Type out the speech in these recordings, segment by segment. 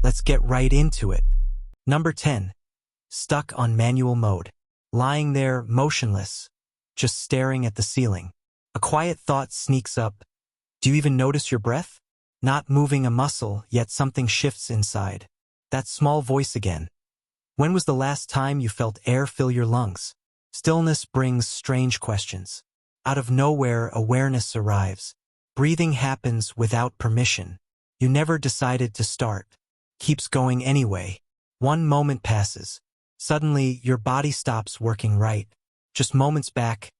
Let's get right into it. Number 10. Stuck on manual mode. Lying there, motionless, just staring at the ceiling. A quiet thought sneaks up. Do you even notice your breath? Not moving a muscle, yet something shifts inside. That small voice again. When was the last time you felt air fill your lungs? Stillness brings strange questions. Out of nowhere, awareness arrives. Breathing happens without permission. You never decided to start. Keeps going anyway. One moment passes. Suddenly, your body stops working right. Just moments back,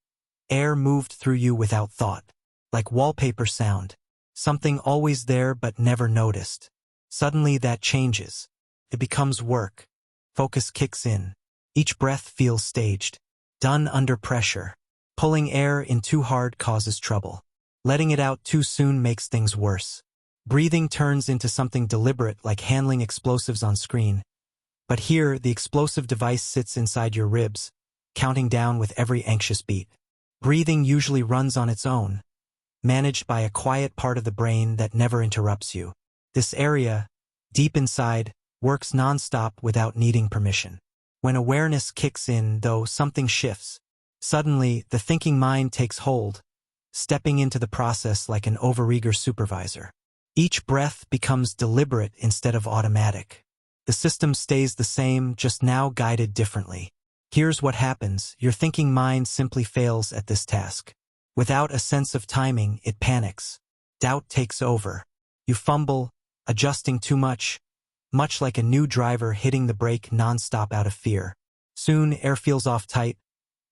air moved through you without thought. Like wallpaper sound. Something always there but never noticed. Suddenly that changes. It becomes work. Focus kicks in. Each breath feels staged. Done under pressure. Pulling air in too hard causes trouble. Letting it out too soon makes things worse. Breathing turns into something deliberate like handling explosives on screen. But here, the explosive device sits inside your ribs, counting down with every anxious beat. Breathing usually runs on its own, managed by a quiet part of the brain that never interrupts you. This area, deep inside, works nonstop without needing permission. When awareness kicks in, though, something shifts. Suddenly, the thinking mind takes hold, stepping into the process like an overeager supervisor. Each breath becomes deliberate instead of automatic. The system stays the same, just now guided differently. Here's what happens. Your thinking mind simply fails at this task. Without a sense of timing, it panics. Doubt takes over. You fumble, adjusting too much like a new driver hitting the brake nonstop out of fear. Soon, air feels off tight,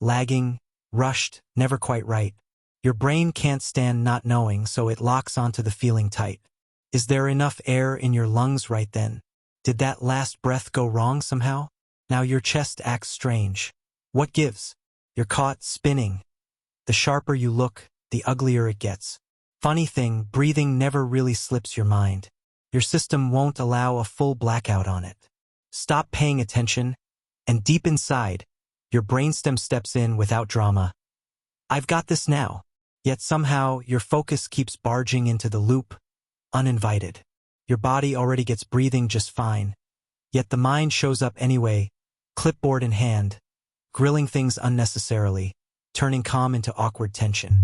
lagging, rushed, never quite right. Your brain can't stand not knowing, so it locks onto the feeling tight. Is there enough air in your lungs right then? Did that last breath go wrong somehow? Now your chest acts strange. What gives? You're caught spinning. The sharper you look, the uglier it gets. Funny thing, breathing never really slips your mind. Your system won't allow a full blackout on it. Stop paying attention, and deep inside, your brainstem steps in without drama. I've got this now. Yet somehow, your focus keeps barging into the loop, uninvited. Your body already gets breathing just fine. Yet the mind shows up anyway, clipboard in hand, grilling things unnecessarily, turning calm into awkward tension.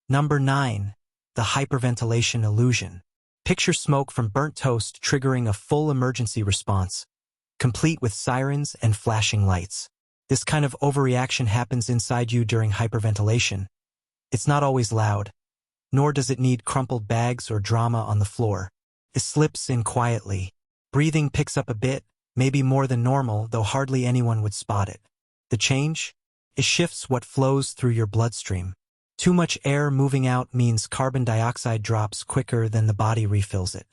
Number 9. The hyperventilation illusion. Picture smoke from burnt toast triggering a full emergency response, complete with sirens and flashing lights. This kind of overreaction happens inside you during hyperventilation. It's not always loud, nor does it need crumpled bags or drama on the floor. It slips in quietly. Breathing picks up a bit, maybe more than normal, though hardly anyone would spot it. The change? It shifts what flows through your bloodstream. Too much air moving out means carbon dioxide drops quicker than the body refills it.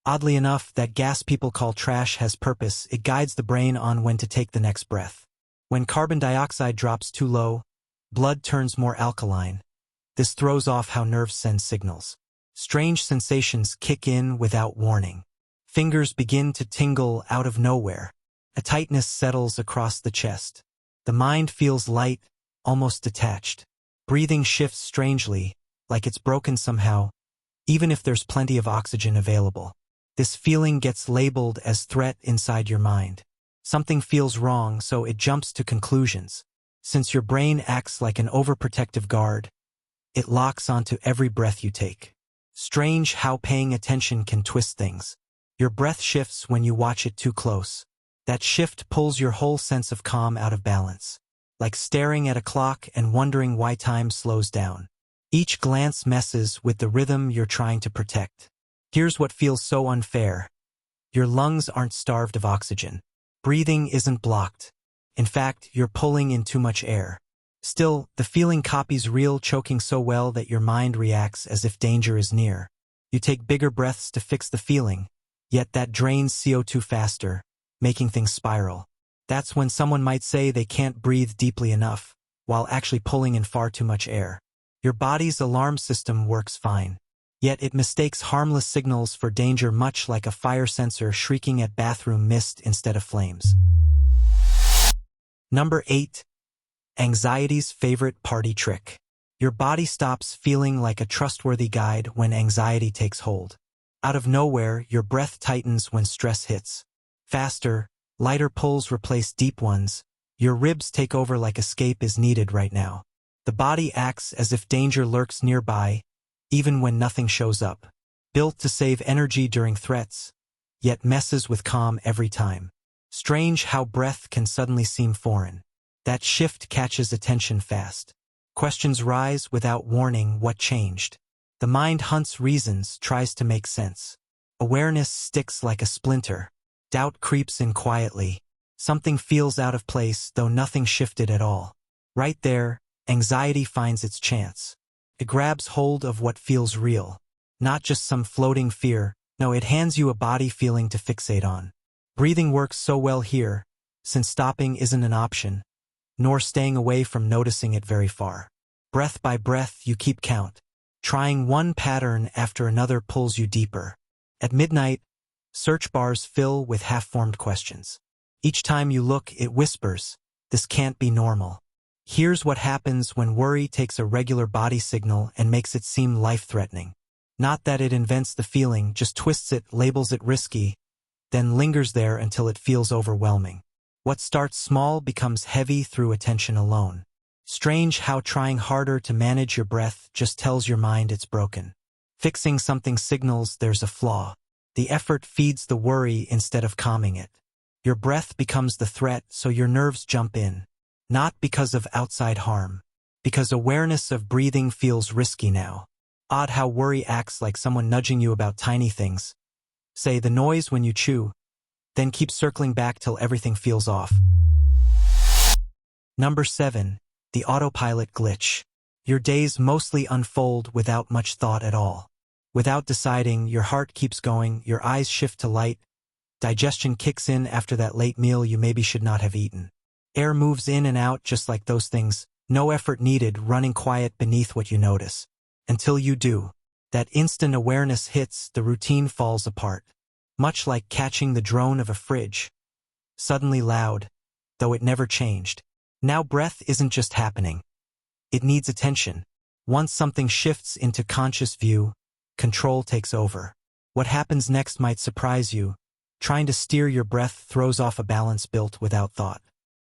Oddly enough, that gas people call trash has purpose. It guides the brain on when to take the next breath. When carbon dioxide drops too low, blood turns more alkaline. This throws off how nerves send signals. Strange sensations kick in without warning. Fingers begin to tingle out of nowhere. A tightness settles across the chest. The mind feels light, almost detached. Breathing shifts strangely, like it's broken somehow, even if there's plenty of oxygen available. This feeling gets labeled as threat inside your mind. Something feels wrong, so it jumps to conclusions. Since your brain acts like an overprotective guard, it locks onto every breath you take. Strange how paying attention can twist things. Your breath shifts when you watch it too close. That shift pulls your whole sense of calm out of balance. Like staring at a clock and wondering why time slows down. Each glance messes with the rhythm you're trying to protect. Here's what feels so unfair. Your lungs aren't starved of oxygen. Breathing isn't blocked. In fact, you're pulling in too much air. Still, the feeling copies real choking so well that your mind reacts as if danger is near. You take bigger breaths to fix the feeling, yet that drains CO2 faster, making things spiral. That's when someone might say they can't breathe deeply enough, while actually pulling in far too much air. Your body's alarm system works fine, yet it mistakes harmless signals for danger, much like a fire sensor shrieking at bathroom mist instead of flames. Number 8. Anxiety's favorite party trick. Your body stops feeling like a trustworthy guide when anxiety takes hold. Out of nowhere, your breath tightens when stress hits. Faster, lighter pulls replace deep ones. Your ribs take over like escape is needed right now. The body acts as if danger lurks nearby, even when nothing shows up. Built to save energy during threats, yet messes with calm every time. Strange how breath can suddenly seem foreign. That shift catches attention fast. Questions rise without warning. What changed? The mind hunts reasons, tries to make sense. Awareness sticks like a splinter. Doubt creeps in quietly. Something feels out of place, though nothing shifted at all. Right there, anxiety finds its chance. It grabs hold of what feels real. Not just some floating fear, no, it hands you a body feeling to fixate on. Breathing works so well here, since stopping isn't an option, nor staying away from noticing it very far. Breath by breath, you keep count. Trying one pattern after another pulls you deeper. At midnight, search bars fill with half-formed questions. Each time you look, it whispers, "This can't be normal." Here's what happens when worry takes a regular body signal and makes it seem life-threatening. Not that it invents the feeling, just twists it, labels it risky, then lingers there until it feels overwhelming. What starts small becomes heavy through attention alone. Strange how trying harder to manage your breath just tells your mind it's broken. Fixing something signals there's a flaw. The effort feeds the worry instead of calming it. Your breath becomes the threat, so your nerves jump in. Not because of outside harm, because awareness of breathing feels risky now. Odd how worry acts like someone nudging you about tiny things. Say the noise when you chew, then keep circling back till everything feels off. Number 7. The Autopilot Glitch. Your days mostly unfold without much thought at all. Without deciding, your heart keeps going, your eyes shift to light, digestion kicks in after that late meal you maybe should not have eaten. Air moves in and out just like those things, no effort needed, running quiet beneath what you notice. Until you do. That instant awareness hits, the routine falls apart. Much like catching the drone of a fridge. Suddenly loud, though it never changed. Now breath isn't just happening. It needs attention. Once something shifts into conscious view, control takes over. What happens next might surprise you. Trying to steer your breath throws off a balance built without thought.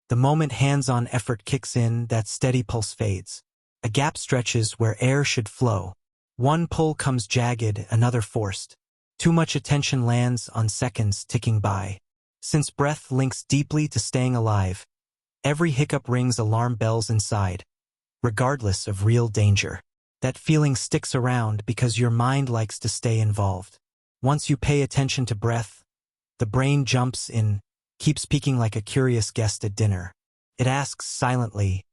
The moment hands-on effort kicks in, that steady pulse fades. A gap stretches where air should flow. One pull comes jagged, another forced. Too much attention lands on seconds ticking by. Since breath links deeply to staying alive, every hiccup rings alarm bells inside, regardless of real danger. That feeling sticks around because your mind likes to stay involved. Once you pay attention to breath, the brain jumps in, keeps peeking like a curious guest at dinner. It asks silently,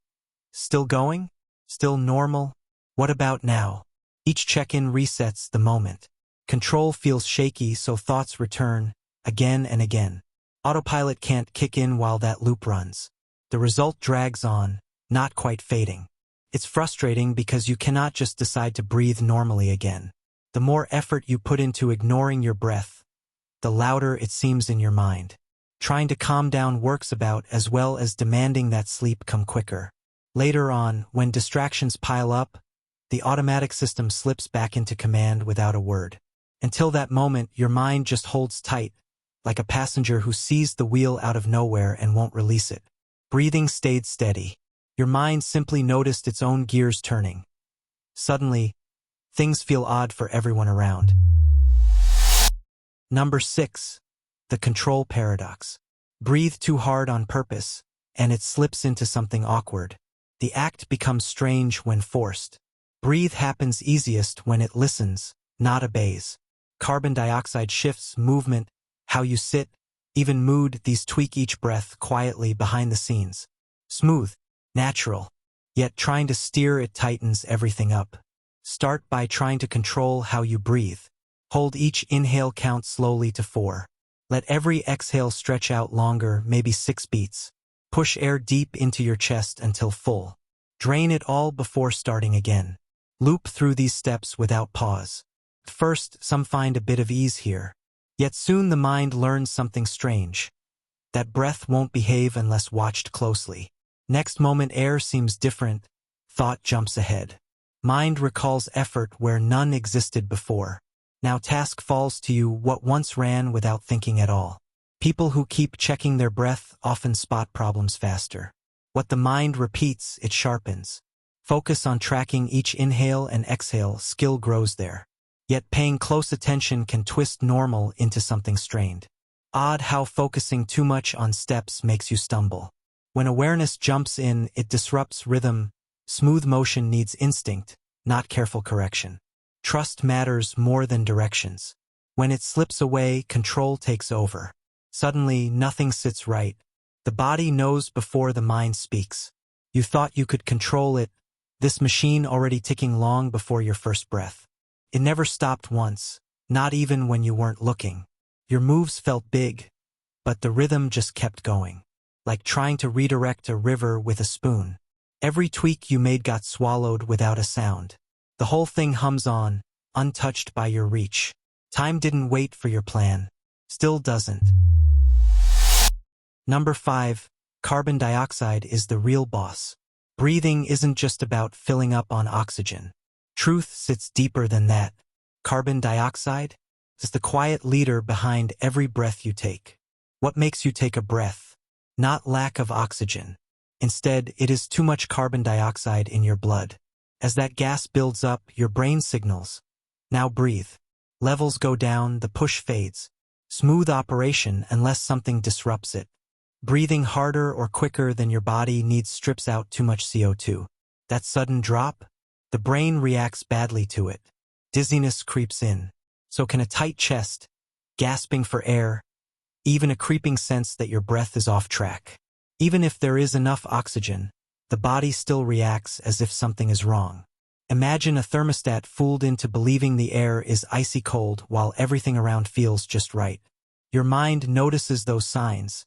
"Still going? Still normal? What about now?" Each check-in resets the moment. Control feels shaky, so thoughts return, again and again. Autopilot can't kick in while that loop runs. The result drags on, not quite fading. It's frustrating because you cannot just decide to breathe normally again. The more effort you put into ignoring your breath, the louder it seems in your mind. Trying to calm down works about as well as demanding that sleep come quicker. Later on, when distractions pile up, the automatic system slips back into command without a word. Until that moment, your mind just holds tight, like a passenger who sees the wheel out of nowhere and won't release it. Breathing stayed steady. Your mind simply noticed its own gears turning. Suddenly, things feel odd for everyone around. Number 6. The control paradox. Breathe too hard on purpose, and it slips into something awkward. The act becomes strange when forced. Breathe happens easiest when it listens, not obeys. Carbon dioxide shifts movement, how you sit, even mood, these tweak each breath quietly behind the scenes. Smooth, natural, yet trying to steer it tightens everything up. Start by trying to control how you breathe. Hold each inhale count slowly to 4. Let every exhale stretch out longer, maybe 6 beats. Push air deep into your chest until full. Drain it all before starting again. Loop through these steps without pause. At first, some find a bit of ease here. Yet soon the mind learns something strange. That breath won't behave unless watched closely. Next moment air seems different. Thought jumps ahead. Mind recalls effort where none existed before. Now task falls to you what once ran without thinking at all. People who keep checking their breath often spot problems faster. What the mind repeats, it sharpens. Focus on tracking each inhale and exhale, skill grows there. Yet paying close attention can twist normal into something strained. Odd how focusing too much on steps makes you stumble. When awareness jumps in, it disrupts rhythm. Smooth motion needs instinct, not careful correction. Trust matters more than directions. When it slips away, control takes over. Suddenly, nothing sits right. The body knows before the mind speaks. You thought you could control it, this machine already ticking long before your first breath. It never stopped once, not even when you weren't looking. Your moves felt big, but the rhythm just kept going. Like trying to redirect a river with a spoon. Every tweak you made got swallowed without a sound. The whole thing hums on, untouched by your reach. Time didn't wait for your plan. Still doesn't. Number 5. Carbon dioxide is the real boss. Breathing isn't just about filling up on oxygen. Truth sits deeper than that. Carbon dioxide is the quiet leader behind every breath you take. What makes you take a breath? Not lack of oxygen. Instead, it is too much carbon dioxide in your blood. As that gas builds up, your brain signals. Now breathe. Levels go down, the push fades. Smooth operation unless something disrupts it. Breathing harder or quicker than your body needs strips out too much CO2. That sudden drop? The brain reacts badly to it. Dizziness creeps in. So can a tight chest, gasping for air, even a creeping sense that your breath is off track. Even if there is enough oxygen, the body still reacts as if something is wrong. Imagine a thermostat fooled into believing the air is icy cold while everything around feels just right. Your mind notices those signs,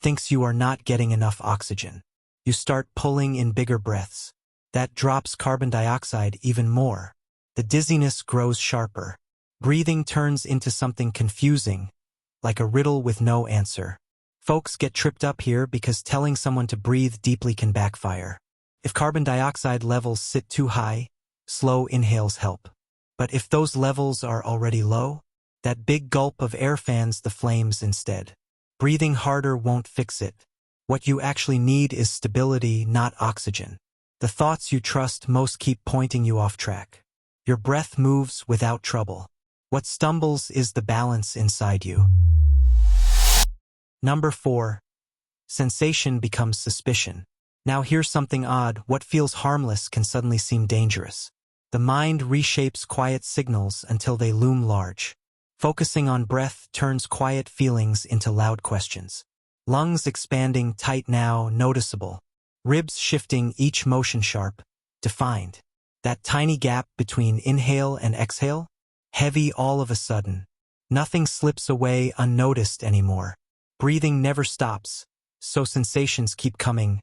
thinks you are not getting enough oxygen. You start pulling in bigger breaths. That drops carbon dioxide even more. The dizziness grows sharper. Breathing turns into something confusing, like a riddle with no answer. Folks get tripped up here because telling someone to breathe deeply can backfire. If carbon dioxide levels sit too high, slow inhales help. But if those levels are already low, that big gulp of air fans the flames instead. Breathing harder won't fix it. What you actually need is stability, not oxygen. The thoughts you trust most keep pointing you off track. Your breath moves without trouble. What stumbles is the balance inside you. Number 4. Sensation becomes suspicion. Now here's something odd. What feels harmless can suddenly seem dangerous. The mind reshapes quiet signals until they loom large. Focusing on breath turns quiet feelings into loud questions. Lungs expanding tight now, noticeable. Ribs shifting, each motion sharp, defined. That tiny gap between inhale and exhale? Heavy all of a sudden. Nothing slips away unnoticed anymore. Breathing never stops, so sensations keep coming,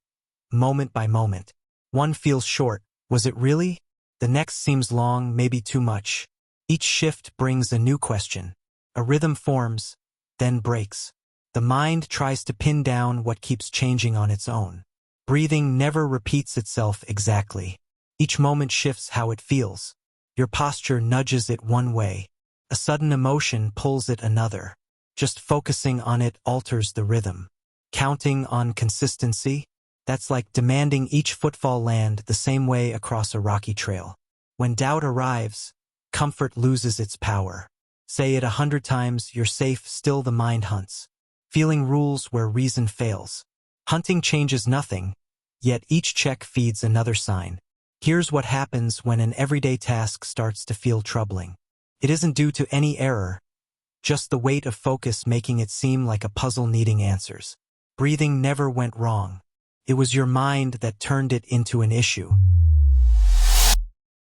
moment by moment. One feels short. Was it really? The next seems long, maybe too much. Each shift brings a new question. A rhythm forms, then breaks. The mind tries to pin down what keeps changing on its own. Breathing never repeats itself exactly. Each moment shifts how it feels. Your posture nudges it one way. A sudden emotion pulls it another. Just focusing on it alters the rhythm. Counting on consistency? That's like demanding each footfall land the same way across a rocky trail. When doubt arrives, comfort loses its power. Say it 100 times, you're safe, still the mind hunts. Feeling rules where reason fails. Hunting changes nothing, yet each check feeds another sign. Here's what happens when an everyday task starts to feel troubling. It isn't due to any error, just the weight of focus making it seem like a puzzle needing answers. Breathing never went wrong. It was your mind that turned it into an issue.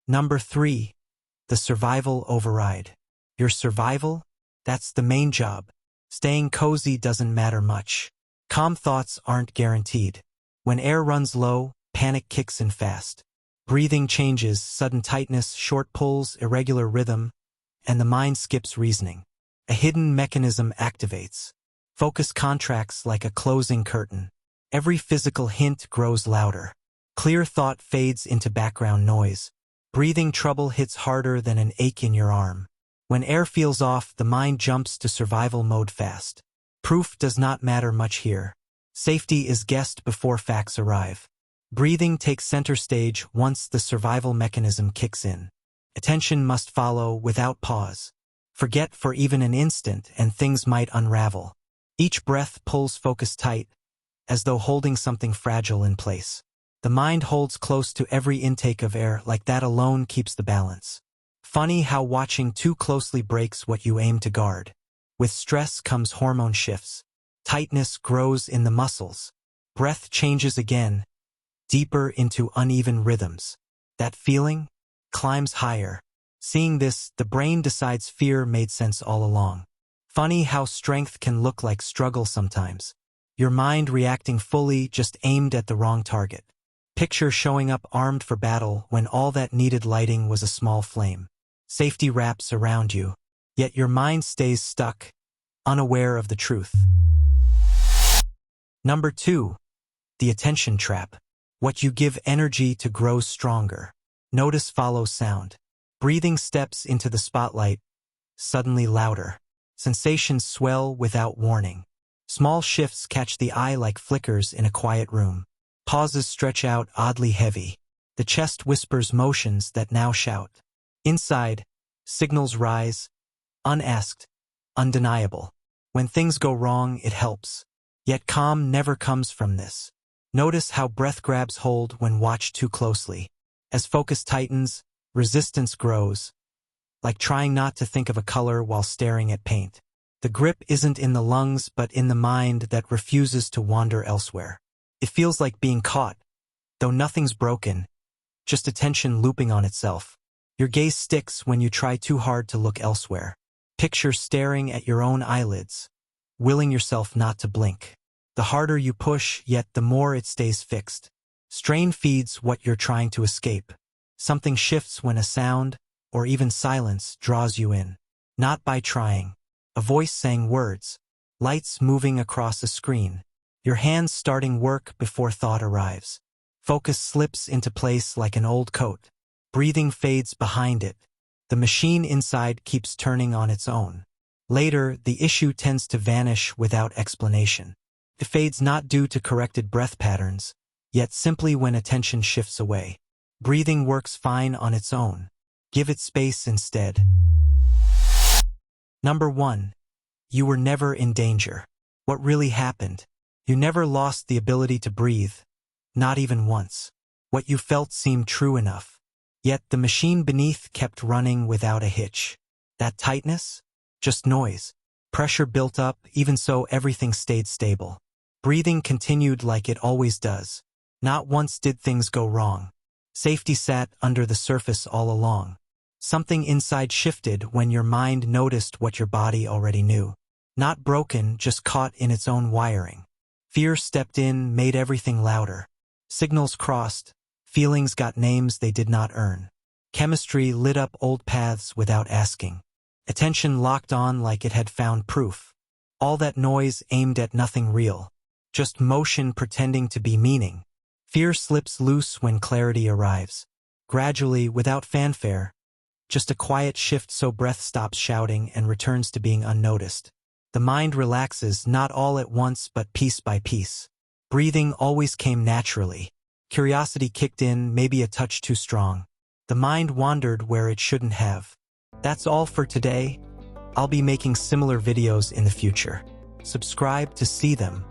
Number 3. The survival override. Your survival? That's the main job. Staying cozy doesn't matter much. Calm thoughts aren't guaranteed. When air runs low, panic kicks in fast. Breathing changes, sudden tightness, short pulls, irregular rhythm, and the mind skips reasoning. A hidden mechanism activates. Focus contracts like a closing curtain. Every physical hint grows louder. Clear thought fades into background noise. Breathing trouble hits harder than an ache in your arm. When air feels off, the mind jumps to survival mode fast. Proof does not matter much here. Safety is guessed before facts arrive. Breathing takes center stage once the survival mechanism kicks in. Attention must follow without pause. Forget for even an instant and things might unravel. Each breath pulls focus tight, as though holding something fragile in place. The mind holds close to every intake of air, like that alone keeps the balance. Funny how watching too closely breaks what you aim to guard. With stress comes hormone shifts. Tightness grows in the muscles. Breath changes again, deeper into uneven rhythms. That feeling climbs higher. Seeing this, the brain decides fear made sense all along. Funny how strength can look like struggle sometimes. Your mind reacting fully, just aimed at the wrong target. Picture showing up armed for battle when all that needed lighting was a small flame. Safety wraps around you, yet your mind stays stuck, unaware of the truth. Number 2. The attention trap. What you give energy to grows stronger. Notice follows sound. Breathing steps into the spotlight, suddenly louder. Sensations swell without warning. Small shifts catch the eye like flickers in a quiet room. Pauses stretch out oddly heavy. The chest whispers motions that now shout. Inside, signals rise, unasked, undeniable. When things go wrong, it helps. Yet calm never comes from this. Notice how breath grabs hold when watched too closely. As focus tightens, resistance grows, like trying not to think of a color while staring at paint. The grip isn't in the lungs but in the mind that refuses to wander elsewhere. It feels like being caught, though nothing's broken, just attention looping on itself. Your gaze sticks when you try too hard to look elsewhere. Picture staring at your own eyelids, willing yourself not to blink. The harder you push, yet the more it stays fixed. Strain feeds what you're trying to escape. Something shifts when a sound, or even silence, draws you in. Not by trying. A voice saying words. Lights moving across a screen. Your hands starting work before thought arrives. Focus slips into place like an old coat. Breathing fades behind it. The machine inside keeps turning on its own. Later, the issue tends to vanish without explanation. It fades not due to corrected breath patterns, yet simply when attention shifts away. Breathing works fine on its own. Give it space instead. Number 1. You were never in danger. What really happened? You never lost the ability to breathe, not even once. What you felt seemed true enough. Yet the machine beneath kept running without a hitch. That tightness? Just noise. Pressure built up, even so everything stayed stable. Breathing continued like it always does. Not once did things go wrong. Safety sat under the surface all along. Something inside shifted when your mind noticed what your body already knew. Not broken, just caught in its own wiring. Fear stepped in, made everything louder. Signals crossed. Feelings got names they did not earn. Chemistry lit up old paths without asking. Attention locked on like it had found proof. All that noise aimed at nothing real. Just motion pretending to be meaning. Fear slips loose when clarity arrives. Gradually, without fanfare. Just a quiet shift so breath stops shouting and returns to being unnoticed. The mind relaxes, not all at once but piece by piece. Breathing always came naturally. Curiosity kicked in, maybe a touch too strong. The mind wandered where it shouldn't have. That's all for today. I'll be making similar videos in the future. Subscribe to see them.